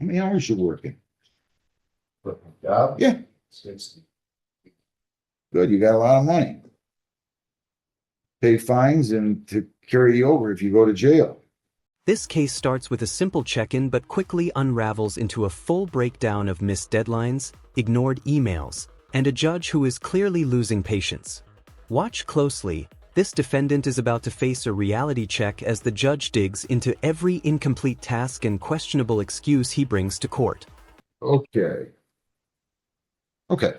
How many hours you working? For my job, Yeah, 60. good. You got a lot of money. Pay fines and to carry you over if you go to jail. This case starts with a simple check-in but quickly unravels into a full breakdown of missed deadlines, ignored emails, and a judge who is clearly losing patience. Watch closely. This defendant is about to face a reality check as the judge digs into every incomplete task and questionable excuse he brings to court. Okay. Okay.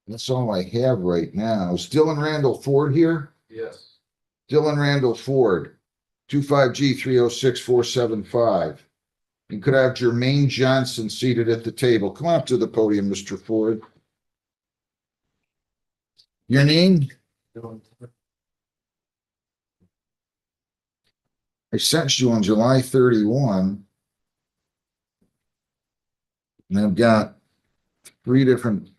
That's all I have right now. Is Dylan Randall Ford here? Yes. Dylan Randall Ford, 25G306475. And could I have Jermaine Johnson seated at the table? Come on up to the podium, Mr. Ford. Your name? I sentenced you on July 31. And I've got 3 different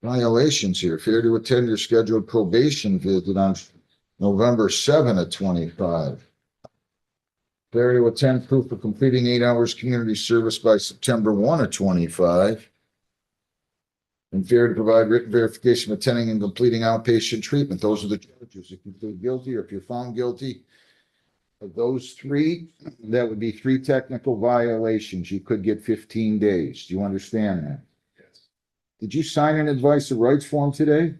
violations here. Failure to attend your scheduled probation visit on November 7 of 25. Failure to attend proof of completing 8 hours community service by September 1 of 25. And failure to provide written verification of attending and completing outpatient treatment. Those are the charges. If you plead guilty or if you're found guilty of those 3, that would be 3 technical violations. You could get 15 days. Do you understand that? Yes. Did you sign an advice of rights form today?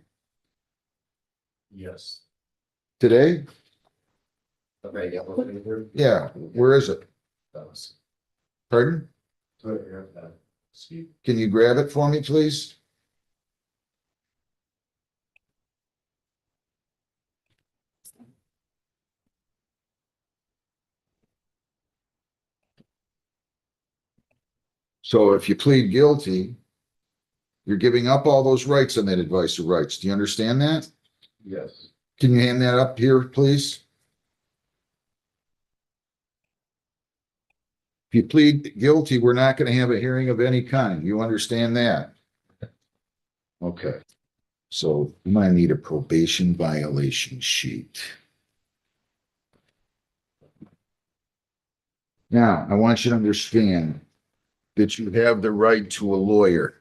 Yes. Today? Okay, yeah, well, Yeah. Where is it? that was. Pardon? Can you grab it for me, please? So if you plead guilty, you're giving up all those rights on that advice of rights. Do you understand that? Yes. Can you hand that up here, please? If you plead guilty, we're not going to have a hearing of any kind. You understand that? Okay. So you might need a probation violation sheet. Now, I want you to understand that you have the right to a lawyer.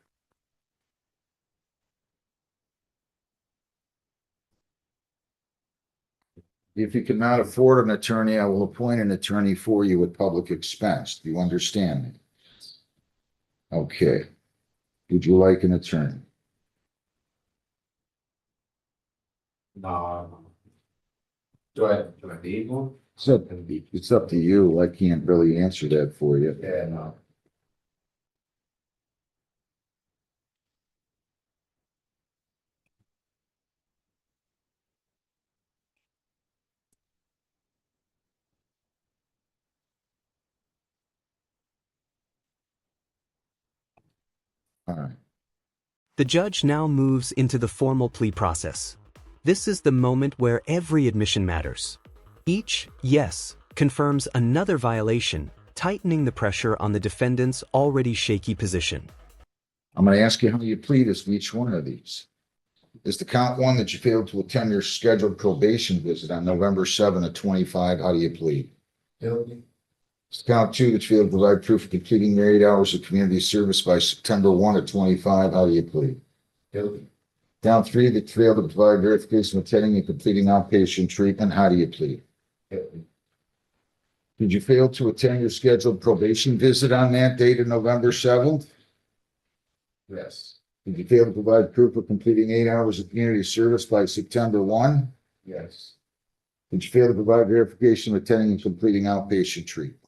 If you cannot afford an attorney, I will appoint an attorney for you at public expense. Do you understand me? Okay. Would you like an attorney? No. Do I need one? It's up to you. I can't really answer that for you. Yeah, no. All right. The judge now moves into the formal plea process. This is the moment where every admission matters. Each yes confirms another violation, tightening the pressure on the defendant's already shaky position. I'm going to ask you how you plead as to each one of these. Is the count 1 that you failed to attend your scheduled probation visit on November 7 of 25? How do you plead? Guilty. Is the count 2 that you failed to provide proof of completing your 8 hours of community service by September 1 of 25? How do you plead? Guilty. Count 3 that you failed to provide verification of attending and completing outpatient treatment. How do you plead? Guilty. Did you fail to attend your scheduled probation visit on that date of November 7th? Yes. Did you fail to provide proof of completing 8 hours of community service by September 1? Yes. Did you fail to provide verification of attending and completing outpatient treatment?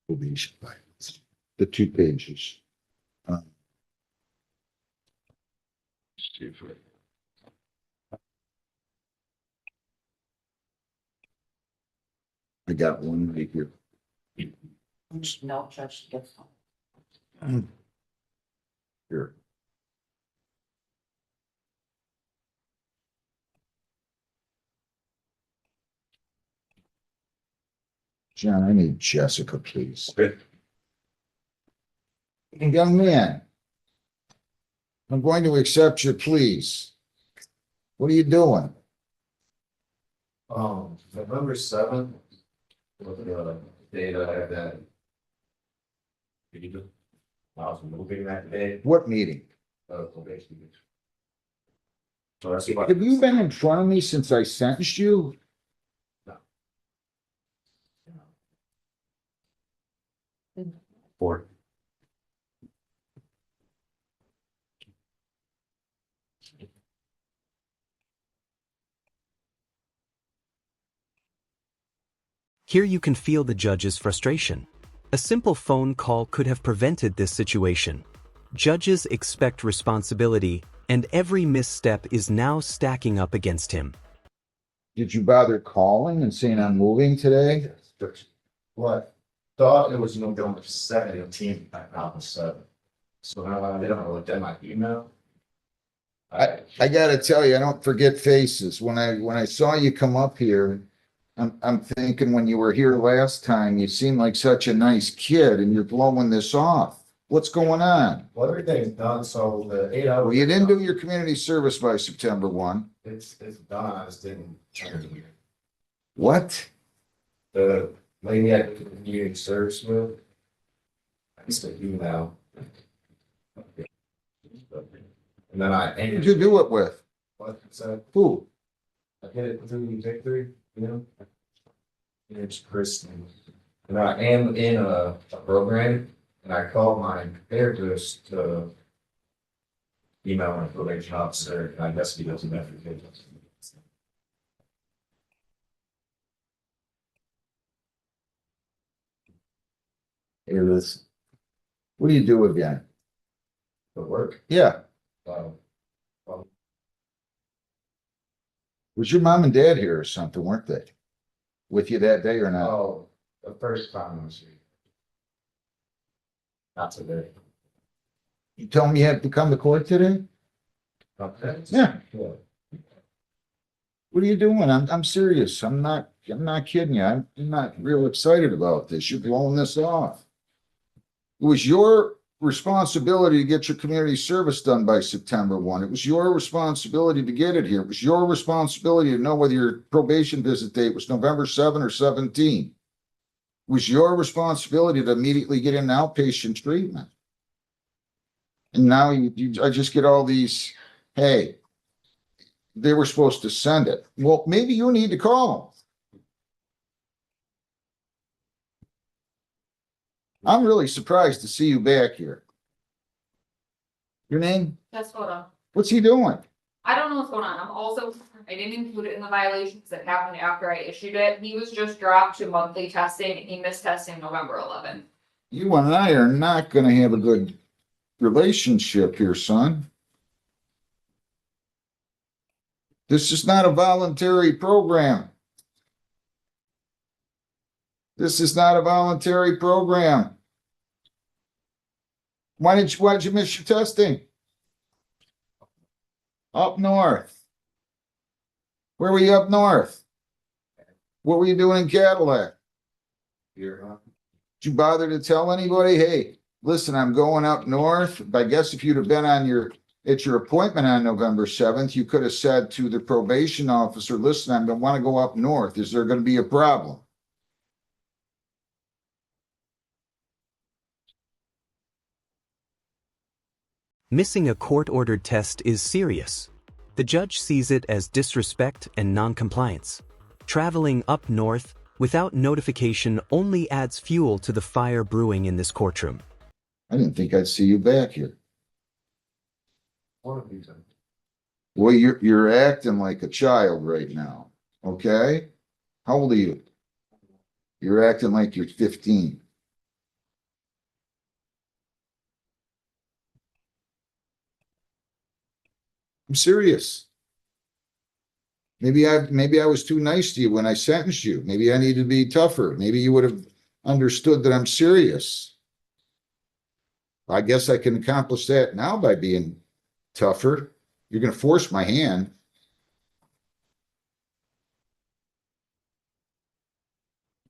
Probation violence. The 2 pages. Let's see if I got one right here. No, Judge gets Here. John, I need Jessica, please. Okay. Young man, I'm going to accept your pleas. What are you doing? November 7th. With the data I had that. I was moving that day, What meeting? probation. So that's what. Have you been in front of me since I sentenced you? Four. Here you can feel the judge's frustration. A simple phone call could have prevented this situation. Judges expect responsibility, and every misstep is now stacking up against him. Did you bother calling and saying I'm moving today? What? Thought it was November 17th, not the 7th. So now I don't look at my email. I gotta tell you, I don't forget faces. When I saw you come up here, I'm thinking when you were here last time, you seemed like such a nice kid and you're blowing this off. What's going on? Well, everything's done, so the 8 hours. Well, you didn't do your community service by September 1. It's done, I just didn't turn it. What? The lady at the community service with. I just said you now. And then I Who'd ended. you do it with? What, so Who? I hit it through Victory, you know? And it's Kristen. And I am in a program, and I called my therapist to email my probation officer, and I guess he doesn't have to. Here it is. What do you do again? For work. Yeah. Um, Was your mom and dad here or something, weren't they? With you that day or not? Oh, the first time I was here. Not today. You tell me you had to come to court today? Okay. Yeah. Yeah. What are you doing? I'm serious. I'm not kidding you. I'm not real excited about this. You're blowing this off. It was your responsibility to get your community service done by September 1. It was your responsibility to get it here. It was your responsibility to know whether your probation visit date was November 7 or 17. It was your responsibility to immediately get in outpatient treatment. And now I just get all these, hey, they were supposed to send it. Well, maybe you need to call them. I'm really surprised to see you back here. Your name? That's what, What's he doing? I don't know what's going on. I didn't include it in the violations that happened after I issued it. He was just dropped to monthly testing and he missed testing November 11th. You and I are not going to have a good relationship here, son. This is not a voluntary program. This is not a voluntary program. Why did you miss your testing? Up north. Where were you up north? What were you doing in Cadillac? Here, huh? Did you bother to tell anybody, hey, listen, I'm going up north? I guess if you'd have been at your appointment on November 7th, you could have said to the probation officer, listen, I'm going to want to go up north. Is there going to be a problem? Missing a court-ordered test is serious. The judge sees it as disrespect and noncompliance. Traveling up north without notification only adds fuel to the fire brewing in this courtroom. I didn't think I'd see you back here. One of these. Well, you're acting like a child right now, okay? How old are you? You're acting like you're 15. I'm serious. Maybe I was too nice to you when I sentenced you. Maybe I need to be tougher. Maybe you would have understood that I'm serious. I guess I can accomplish that now by being tougher. You're going to force my hand.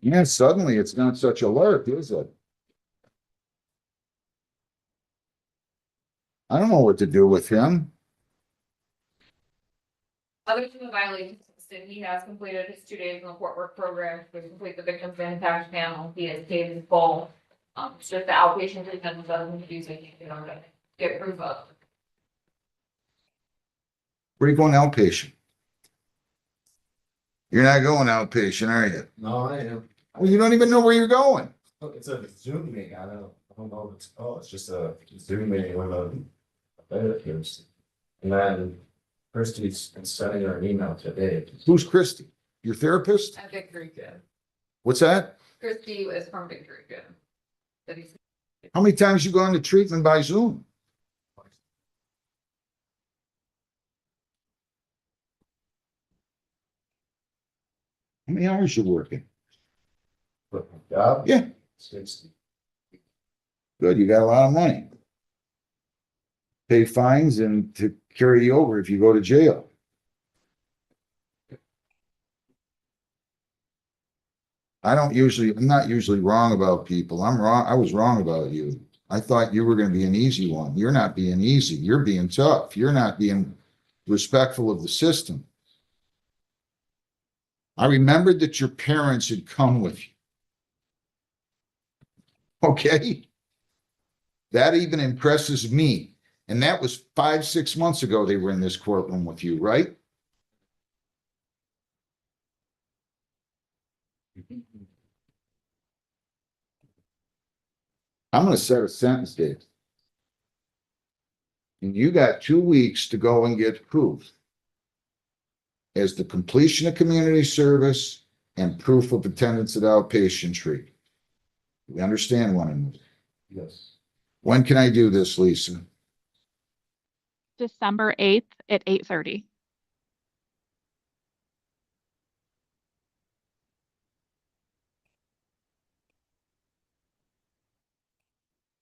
Yeah, suddenly it's not such a lark, is it? I don't know what to do with him. Other than the violations listed, he has completed his 2 days in the court work program to complete the victim's impact panel. He has paid his full. It's just the outpatient treatment doesn't use it, you know, to get proof of. Where are you going outpatient? You're not going outpatient, are you? No, I am. Well, you don't even know where you're going. Oh, it's a Zoom meeting. I don't know what it's called. It's just a Zoom meeting with a therapist. And then Christie's been sending her an email today. Who's Christy? Your therapist? At Victory Gym. What's that? Christy is from Victory Gym. That he's. How many times you gone to treatment by Zoom? How many hours you working? But my job? Yeah. 60. Good, you got a lot of money. Pay fines and to carry you over if you go to jail. I'm not usually wrong about people. I'm wrong. I was wrong about you. I thought you were going to be an easy one. You're not being easy. You're being tough. You're not being respectful of the system. I remembered that your parents had come with you. Okay? That even impresses me. And that was 5, 6 months ago they were in this courtroom with you, right? I'm going to set a sentence, Dave. And you got 2 weeks to go and get proof as the completion of community service and proof of attendance at outpatient treatment. We understand one another. Yes. When can I do this, Lisa? December 8th at 8:30.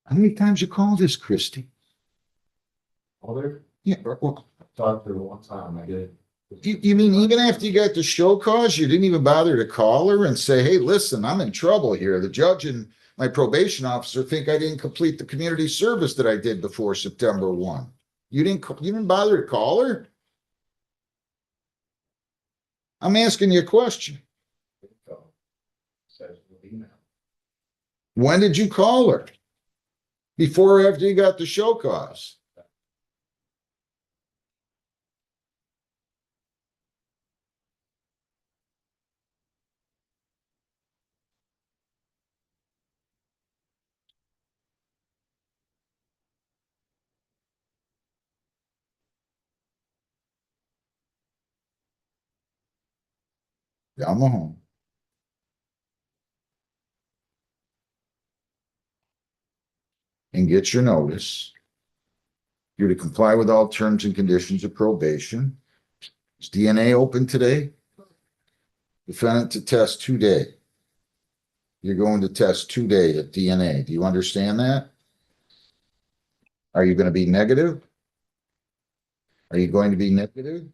How many times you called this, Christy? Older? Yeah, well, Talked to her one time. I did. you mean even after you got the show cause, you didn't even bother to call her and say, hey, listen, I'm in trouble here. The judge and my probation officer think I didn't complete the community service that I did before September 1. You didn't bother to call her? I'm asking you a question. Says email. When did you call her? Before or after you got the show cause? Down the home. And get your notice. You're to comply with all terms and conditions of probation. Is DNA open today? Defendant to test today. You're going to test today at DNA. Do you understand that? Are you going to be negative? Are you going to be negative?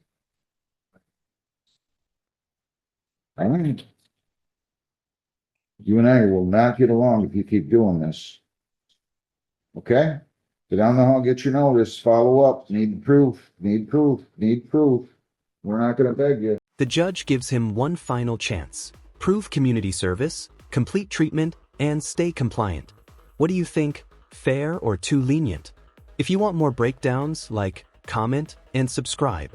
All right. You and I will not get along if you keep doing this. Okay? Go down the hall, get your notice, follow up, need proof, need proof, need proof. We're not going to beg you. The judge gives him one final chance. Prove community service, complete treatment, and stay compliant. What do you think? Fair or too lenient? If you want more breakdowns, like, comment, and subscribe.